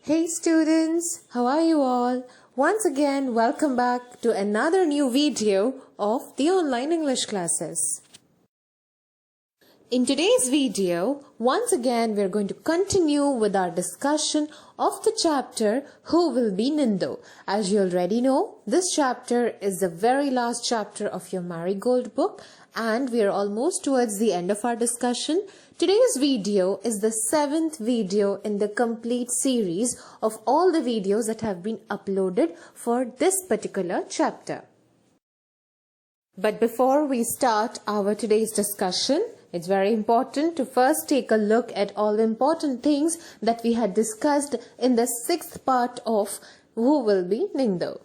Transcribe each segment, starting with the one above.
Hey students, how are you all? Once again, welcome back to another new video of the online English classes. In today's video, once again we're going to continue with our discussion of the chapter Who Will Be NINGTHOU. As you already know, this chapter is the very last chapter of your Marigold book and we are almost towards the end of our discussion. Today's video is the 7th video in the complete series of all the videos that have been uploaded for this particular chapter. But before we start our today's discussion, it's very important to first take a look at all the important things that we had discussed in the 6th part of Who Will Be NINGTHOU.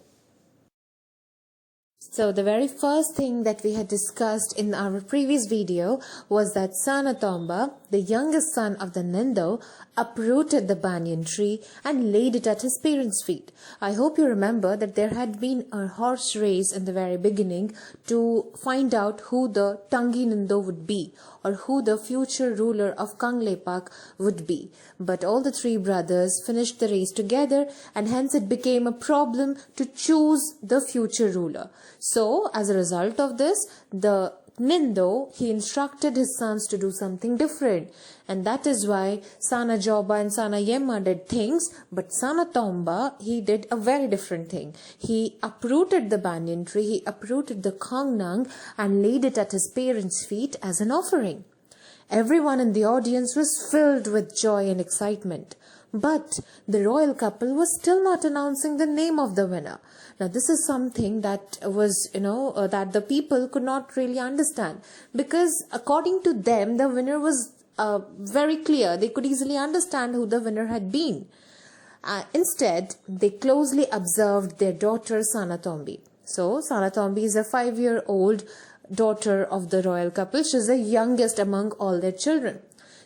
So the very first thing that we had discussed in our previous video was that Sanatomba, the youngest son of the NINGTHOU, uprooted the banyan tree and laid it at his parents' feet. I hope you remember that there had been a horse race in the very beginning to find out who the Tangi NINGTHOU would be or who the future ruler of Kangleipak would be. But all the three brothers finished the race together and hence it became a problem to choose the future ruler. So, as a result of this, the NINGTHOU, he instructed his sons to do something different. And that is why Sana Joba and Sana Yemma did things, but Sana Tomba, he did a very different thing. He uprooted the banyan tree, he uprooted the Kongnang and laid it at his parents' feet as an offering. Everyone in the audience was filled with joy and excitement. But the royal couple was still not announcing the name of the winner. Now this is something that was, that the people could not really understand. Because according to them, the winner was very clear. They could easily understand who the winner had been. Instead, they closely observed their daughter Sanatombi. So Sanatombi is a 5-year-old daughter of the royal couple. She is the youngest among all their children.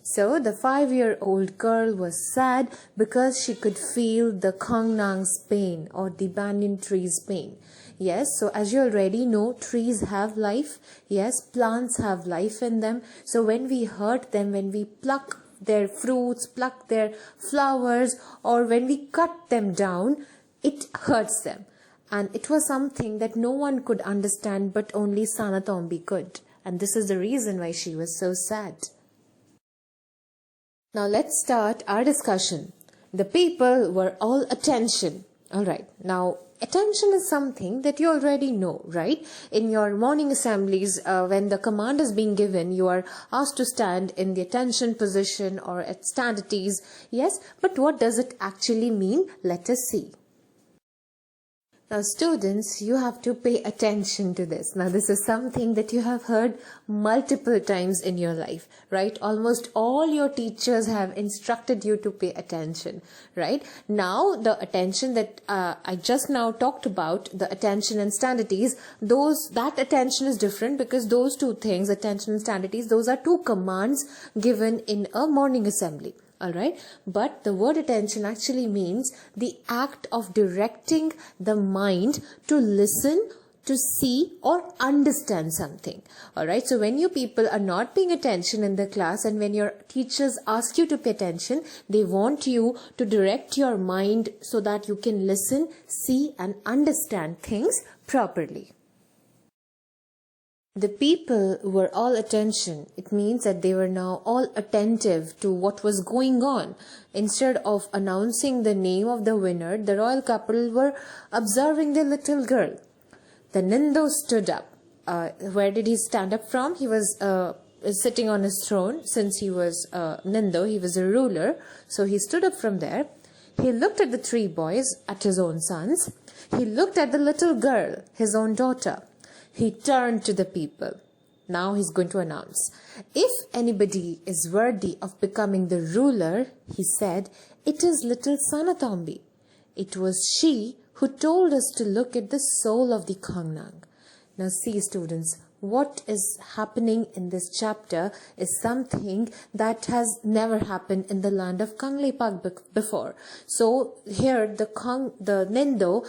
So the 5-year-old girl was sad because she could feel the Kongnang's pain or the banyan tree's pain. Yes, so as you already know, trees have life. Yes, plants have life in them. So when we hurt them, when we pluck their fruits, pluck their flowers, or when we cut them down, it hurts them. And it was something that no one could understand but only Sanatombi could. And this is the reason why she was so sad. Now let's start our discussion. The people were all attention. Alright, now attention is something that you already know, right? In your morning assemblies, when the command is being given, you are asked to stand in the attention position or stand at ease. Yes, but what does it actually mean? Let us see. Now students, you have to pay attention to this. Now this is something that you have heard multiple times in your life, right? Almost all your teachers have instructed you to pay attention, right? Now the attention that I just now talked about, the attention and stand at ease, that attention is different because those two things, attention and stand at ease, those are two commands given in a morning assembly. Alright, but the word attention actually means the act of directing the mind to listen, to see or understand something. Alright, so when you people are not paying attention in the class and when your teachers ask you to pay attention, they want you to direct your mind so that you can listen, see and understand things properly. The people were all attention. It means that they were now all attentive to what was going on. Instead of announcing the name of the winner, the royal couple were observing the little girl. The NINGTHOU stood up. Where did he stand up from? He was sitting on his throne. Since he was NINGTHOU, he was a ruler. So he stood up from there. He looked at the three boys, at his own sons. He looked at the little girl, his own daughter. He turned to the people. Now he's going to announce, if anybody is worthy of becoming the ruler, he said, it is little Sanatombi. It was she who told us to look at the soul of the Kongnang. Now see students, what is happening in this chapter is something that has never happened in the land of Kangleipak before. So here the Nindo,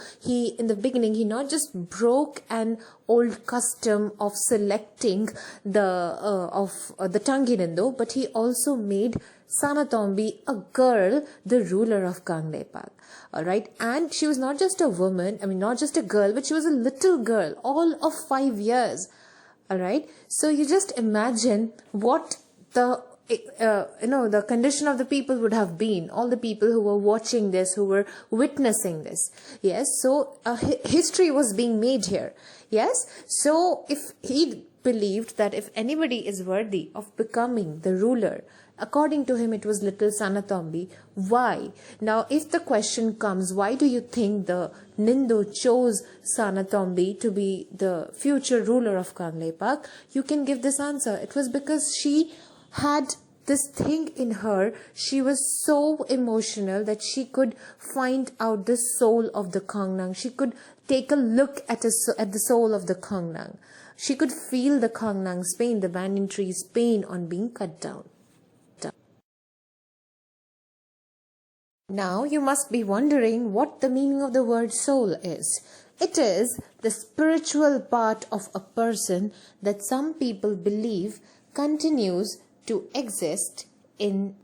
in the beginning, he not just broke an old custom of selecting the Tangi Nindo, but he also made Sanatombi a girl, the ruler of Kangleipak. Alright, and she was not just a woman, not just a girl, but she was a little girl, all of 5 years. Alright, so you just imagine what the condition of the people would have been, all the people who were watching this, who were witnessing this. Yes, so history was being made here. Yes, so if he believed that if anybody is worthy of becoming the ruler, according to him, it was little Sanatombi. Why? Now, if the question comes, why do you think the Nindo chose Sanatombi to be the future ruler of Kangleipak? You can give this answer. It was because she had this thing in her. She was so emotional that she could find out the soul of the Kongnang. She could take a look at the soul of the Kongnang. She could feel the Kongnang's pain, the banyan tree's pain on being cut down. Now you must be wondering what the meaning of the word soul is. It is the spiritual part of a person that some people believe continues to exist in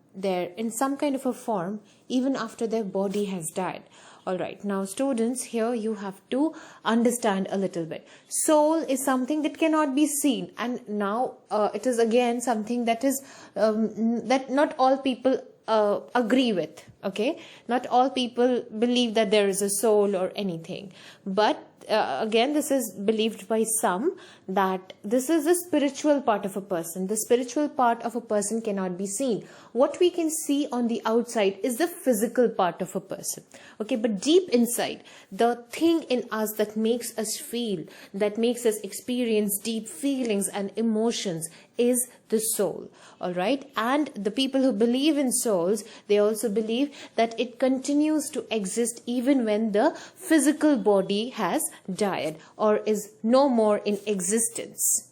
some kind of a form even after their body has died. Alright, now students, here you have to understand a little bit. Soul is something that cannot be seen, and now it is again something that is that not all people agree with. Okay, not all people believe that there is a soul or anything, but again, this is believed by some that this is the spiritual part of a person. The spiritual part of a person cannot be seen. What we can see on the outside is the physical part of a person. Okay, but deep inside, the thing in us that makes us feel, that makes us experience deep feelings and emotions is the soul. Alright, and the people who believe in souls, they also believe that it continues to exist even when the physical body has died or is no more in existence.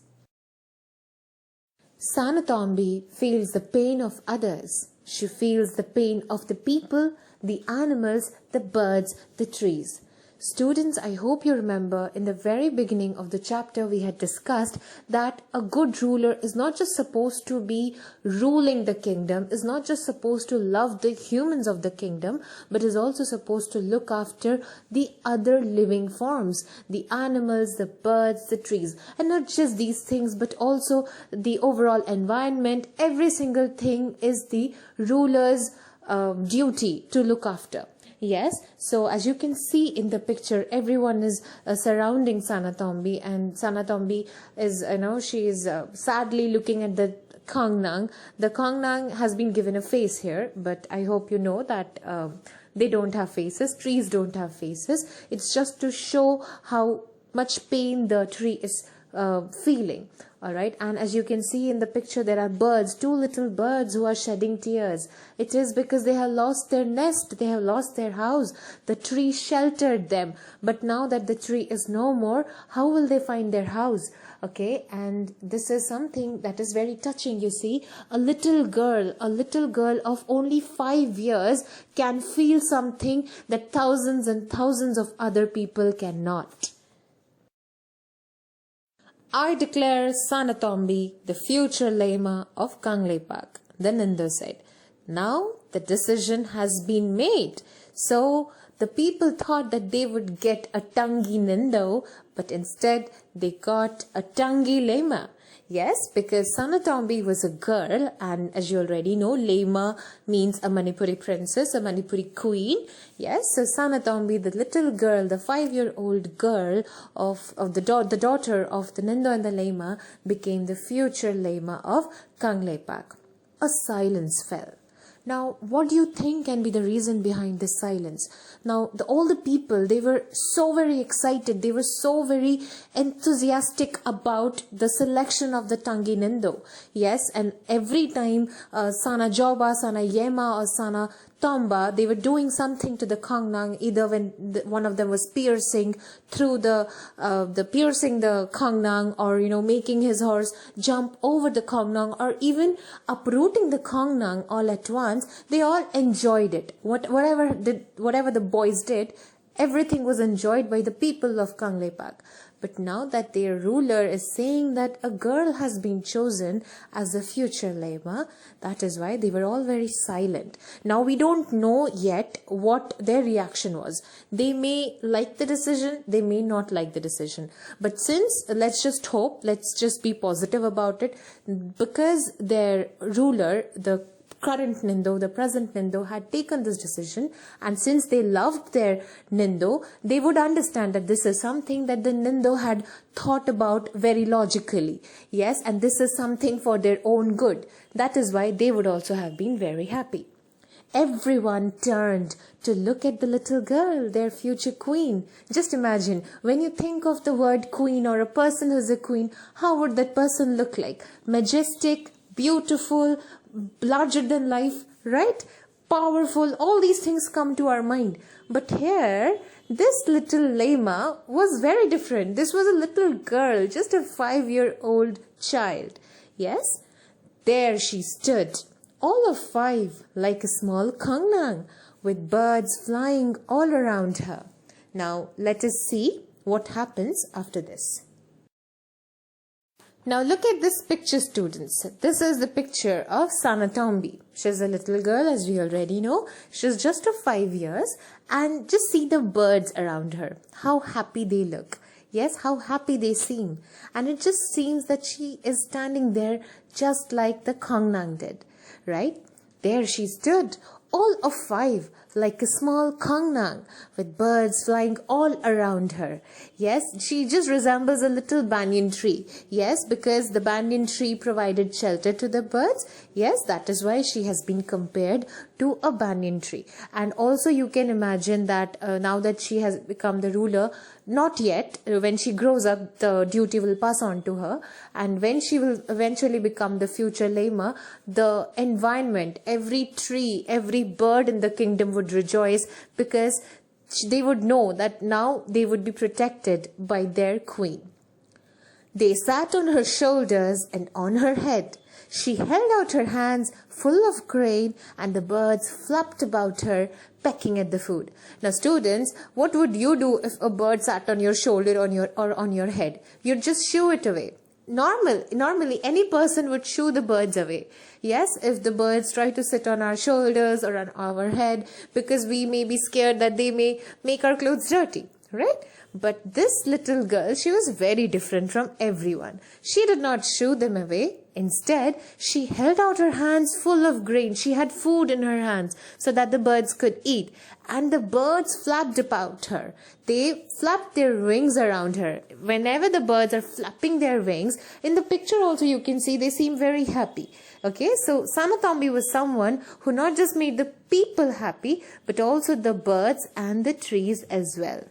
Sanatombi feels the pain of others. She feels the pain of the people, the animals, the birds, the trees. Students, I hope you remember in the very beginning of the chapter we had discussed that a good ruler is not just supposed to be ruling the kingdom, is not just supposed to love the humans of the kingdom, but is also supposed to look after the other living forms, the animals, the birds, the trees. And not just these things, but also the overall environment. Every single thing is the ruler's duty to look after. Yes, so as you can see in the picture, everyone is surrounding Sanatombi, and Sanatombi is, she is sadly looking at the Kongnang. The Kongnang has been given a face here, but I hope you know that they don't have faces. Trees don't have faces. It's just to show how much pain the tree is feeling. Alright, and as you can see in the picture, there are birds, 2 little birds who are shedding tears. It is because they have lost their nest, they have lost their house. The tree sheltered them, but now that the tree is no more, how will they find their house? Okay, and this is something that is very touching. You see, a little girl of only 5 years can feel something that thousands and thousands of other people cannot. I declare Sanatombi the future Lema of Kangleipak, the Nindo said. Now the decision has been made. So the people thought that they would get a Tangi Nindo, but instead they got a Tangi Lema. Yes, because Sanatombi was a girl, and as you already know, Lema means a Manipuri princess, a Manipuri queen. Yes, so Sanatombi, the little girl, the 5-year-old girl of the daughter of the Nindo and the Lema, became the future Lema of Kangleipak. A silence fell. Now, what do you think can be the reason behind this silence? Now, all the people, they were so very excited. They were so very enthusiastic about the selection of the Tangi Nindo. Yes, and every time Sana Joba, Sana Yema or Sana Tomba, they were doing something to the Kongnang, either when one of them was piercing through piercing the Kongnang, or, making his horse jump over the Kongnang, or even uprooting the Kongnang all at once, they all enjoyed it. Whatever the boys did, everything was enjoyed by the people of Kangleipak. But now that their ruler is saying that a girl has been chosen as the future Lema, that is why they were all very silent. Now we don't know yet what their reaction was. They may like the decision, they may not like the decision. But since, let's just hope, let's just be positive about it, because their ruler, the current NINGTHOU, the present NINGTHOU, had taken this decision, and since they loved their NINGTHOU, they would understand that this is something that the NINGTHOU had thought about very logically. Yes, and this is something for their own good. That is why they would also have been very happy. Everyone turned to look at the little girl, their future queen. Just imagine, when you think of the word queen or a person who's a queen, how would that person look like? Majestic, beautiful, larger than life, right? Powerful, all these things come to our mind. But here, this little Lema was very different. This was a little girl, just a 5-year-old child. Yes, there she stood, all of 5, like a small Kongnang, with birds flying all around her. Now, let us see what happens after this. Now look at this picture, students. This is the picture of Sanatombi. She's a little girl, as we already know. She's just of 5 years, and just see the birds around her. How happy they look. Yes, how happy they seem. And it just seems that she is standing there just like the Kongnang did. Right? There she stood, all of 5, like a small Kongnang, with birds flying all around her. Yes, she just resembles a little banyan tree. Yes, because the banyan tree provided shelter to the birds. Yes, that is why she has been compared to a banyan tree. And also you can imagine that now that she has become the ruler, not yet, when she grows up, the duty will pass on to her. And when she will eventually become the future Lema, the environment, every tree, every bird in the kingdom would rejoice, because they would know that now they would be protected by their queen. They sat on her shoulders and on her head. She held out her hands full of grain, and the birds flapped about her, pecking at the food. Now students, what would you do if a bird sat on your shoulder or on your head? You'd just shoo it away. Normally any person would shoo the birds away. Yes, if the birds try to sit on our shoulders or on our head, because we may be scared that they may make our clothes dirty, right? But this little girl, she was very different from everyone. She did not shoo them away. Instead, she held out her hands full of grain. She had food in her hands so that the birds could eat. And the birds flapped about her. They flapped their wings around her. Whenever the birds are flapping their wings, in the picture also you can see they seem very happy. Okay, so Sanatombi was someone who not just made the people happy, but also the birds and the trees as well.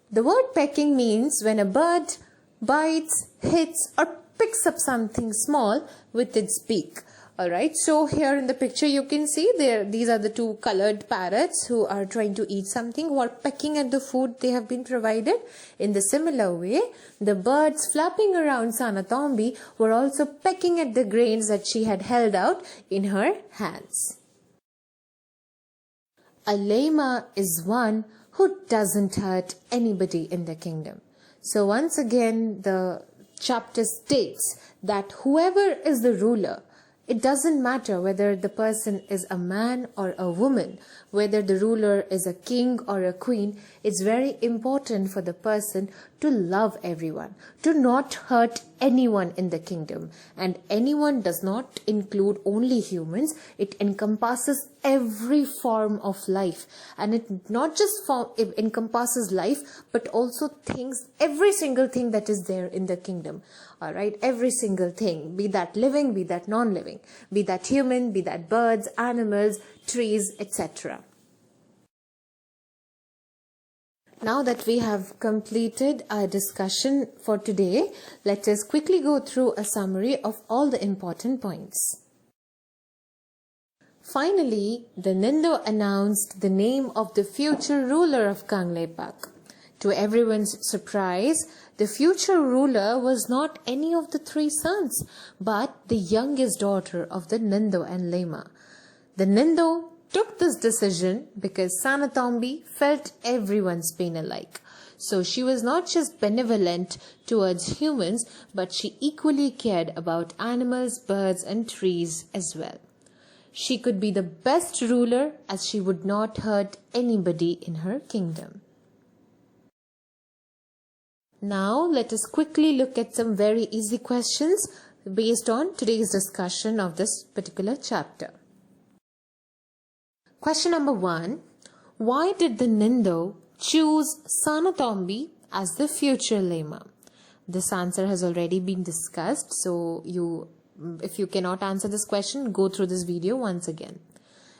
The word pecking means when a bird bites, hits, or picks up something small with its beak. Alright, so here in the picture you can see these are the 2 colored parrots who are trying to eat something, who are pecking at the food they have been provided. In the similar way, the birds flapping around Sanatombi were also pecking at the grains that she had held out in her hands. A Lema is one who doesn't hurt anybody in the kingdom. So once again, the chapter states that whoever is the ruler, it doesn't matter whether the person is a man or a woman, whether the ruler is a king or a queen, it's very important for the person to love everyone, to not hurt anyone in the kingdom. And anyone does not include only humans, it encompasses every form of life. And it not just it encompasses life, but also things, every single thing that is there in the kingdom. Alright, every single thing, be that living, be that non-living, be that human, be that birds, animals, trees, etc. Now that we have completed our discussion for today, let us quickly go through a summary of all the important points. Finally, the Nindho announced the name of the future ruler of Kangleipak. To everyone's surprise, the future ruler was not any of the three sons, but the youngest daughter of the Nindho and Lema. The Nindho took this decision because Sanatombi felt everyone's pain alike. So she was not just benevolent towards humans, but she equally cared about animals, birds and trees as well. She could be the best ruler as she would not hurt anybody in her kingdom. Now let us quickly look at some very easy questions based on today's discussion of this particular chapter. Question number 1. Why did the Nindho choose Sanatombi as the future Lema? This answer has already been discussed, so if you cannot answer this question, go through this video once again.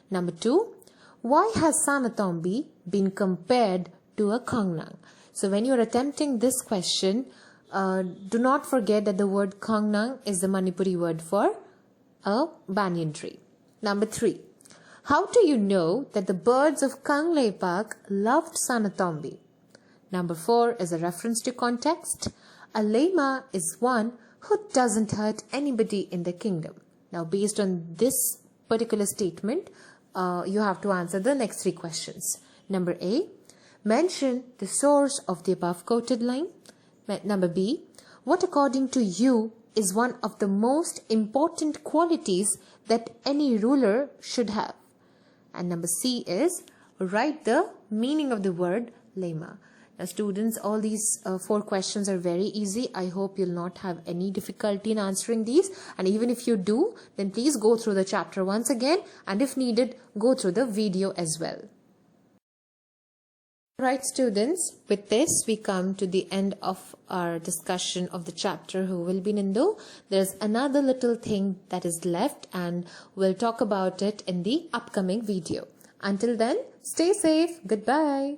Number 2. Why has Sanatombi been compared to a Kongnang? So when you are attempting this question, do not forget that the word Kongnang is the Manipuri word for a banyan tree. Number 3. How do you know that the birds of Kangleipak loved Sanatombi? Number 4 is a reference to context. A Lema is one who doesn't hurt anybody in the kingdom. Now, based on this particular statement, you have to answer the next 3 questions. Number A, mention the source of the above quoted line. Number B, what according to you is one of the most important qualities that any ruler should have? And number C is, write the meaning of the word Lema. Now students, all these 4 questions are very easy. I hope you'll not have any difficulty in answering these. And even if you do, then please go through the chapter once again. And if needed, go through the video as well. Right students, with this we come to the end of our discussion of the chapter Who Will Be Nindho. There's another little thing that is left and we'll talk about it in the upcoming video. Until then, stay safe. Goodbye.